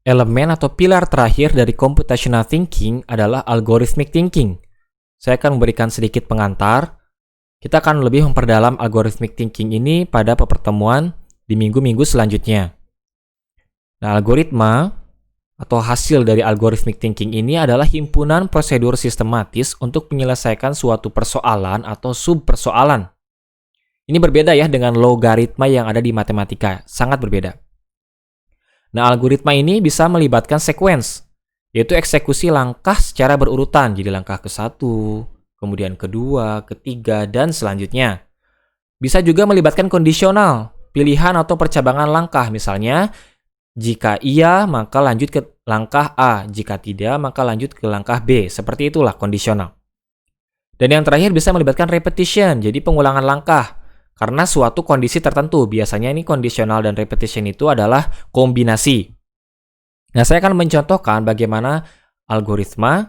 Elemen atau pilar terakhir dari computational thinking adalah algorithmic thinking. Saya akan memberikan sedikit pengantar. Kita akan lebih memperdalam algorithmic thinking ini pada pertemuan di minggu-minggu selanjutnya. Nah, algoritma atau hasil dari algorithmic thinking ini adalah himpunan prosedur sistematis untuk menyelesaikan suatu persoalan atau subpersoalan. Ini berbeda ya dengan logaritma yang ada di matematika, sangat berbeda. Nah, algoritma ini bisa melibatkan sequence, yaitu eksekusi langkah secara berurutan. Jadi langkah ke-1, kemudian kedua, ketiga, dan selanjutnya. Bisa juga melibatkan kondisional, pilihan atau percabangan langkah. Misalnya, jika iya, maka lanjut ke langkah A. Jika tidak, maka lanjut ke langkah B. Seperti itulah kondisional. Dan yang terakhir bisa melibatkan repetition, jadi pengulangan langkah. Karena suatu kondisi tertentu, biasanya ini kondisional dan repetition itu adalah kombinasi. Nah, saya akan mencontohkan bagaimana algoritma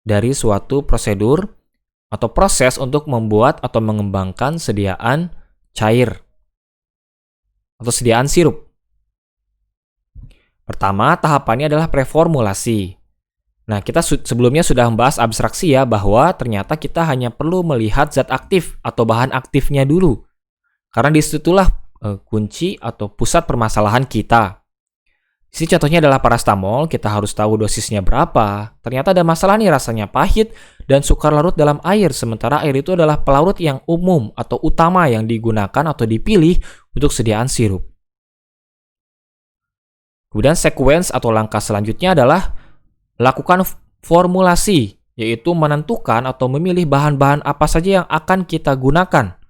dari suatu prosedur atau proses untuk membuat atau mengembangkan sediaan cair atau sediaan sirup. Pertama, tahapannya adalah preformulasi. Nah, kita sebelumnya sudah membahas abstraksi ya, bahwa ternyata kita hanya perlu melihat zat aktif atau bahan aktifnya dulu. Karena disitulah kunci atau pusat permasalahan kita. Di sini contohnya adalah parastamol, kita harus tahu dosisnya berapa. Ternyata ada masalah nih, rasanya pahit dan sukar larut dalam air, sementara air itu adalah pelarut yang umum atau utama yang digunakan atau dipilih untuk sediaan sirup. Kemudian sequence atau langkah selanjutnya adalah lakukan formulasi, yaitu menentukan atau memilih bahan-bahan apa saja yang akan kita gunakan,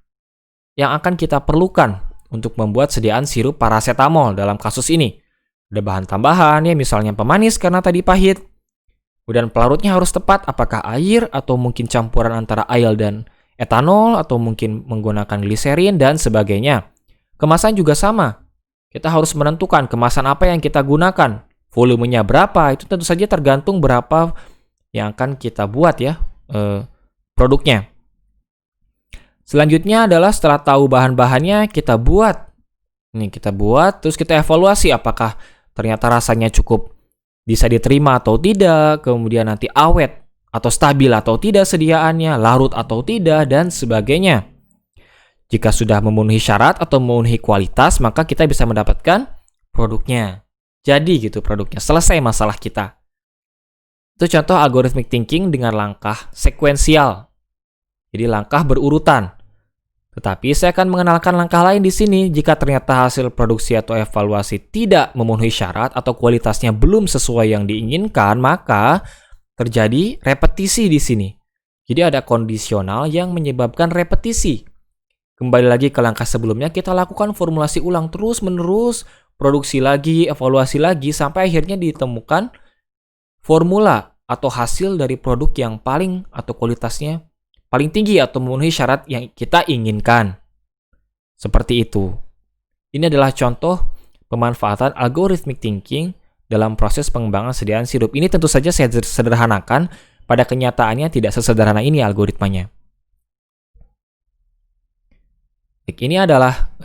yang akan kita perlukan untuk membuat sediaan sirup parasetamol dalam kasus ini. Ada bahan tambahan ya, misalnya pemanis karena tadi pahit. Kemudian pelarutnya harus tepat, apakah air atau mungkin campuran antara air dan etanol atau mungkin menggunakan gliserin dan sebagainya. Kemasan juga sama. Kita harus menentukan kemasan apa yang kita gunakan. Volumenya berapa, itu tentu saja tergantung berapa yang akan kita buat ya produknya. Selanjutnya adalah setelah tahu bahan-bahannya, kita buat. Terus kita evaluasi apakah ternyata rasanya cukup bisa diterima atau tidak, kemudian nanti awet atau stabil atau tidak sediaannya, larut atau tidak, dan sebagainya. Jika sudah memenuhi syarat atau memenuhi kualitas, maka kita bisa mendapatkan produknya. Jadi gitu produknya, selesai masalah kita. Itu contoh algorithmic thinking dengan langkah sekuensial. Jadi langkah berurutan. Tetapi saya akan mengenalkan langkah lain di sini. Jika ternyata hasil produksi atau evaluasi tidak memenuhi syarat atau kualitasnya belum sesuai yang diinginkan, maka terjadi repetisi di sini. Jadi ada kondisional yang menyebabkan repetisi. Kembali lagi ke langkah sebelumnya, kita lakukan formulasi ulang terus-menerus, produksi lagi, evaluasi lagi, sampai akhirnya ditemukan formula atau hasil dari produk yang paling atau kualitasnya paling tinggi atau memenuhi syarat yang kita inginkan. Seperti itu. Ini adalah contoh pemanfaatan algorithmic thinking dalam proses pengembangan sediaan sirup. Ini tentu saja saya sederhanakan, pada kenyataannya tidak sesederhana ini algoritmanya. Ini adalah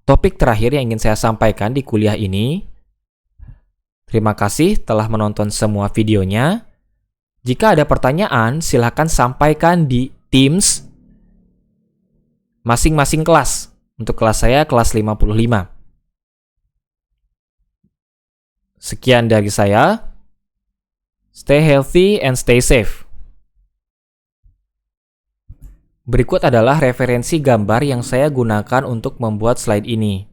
topik terakhir yang ingin saya sampaikan di kuliah ini. Terima kasih telah menonton semua videonya. Jika ada pertanyaan, silakan sampaikan di Teams masing-masing kelas. Untuk kelas saya, kelas 55. Sekian dari saya. Stay healthy and stay safe. Berikut adalah referensi gambar yang saya gunakan untuk membuat slide ini.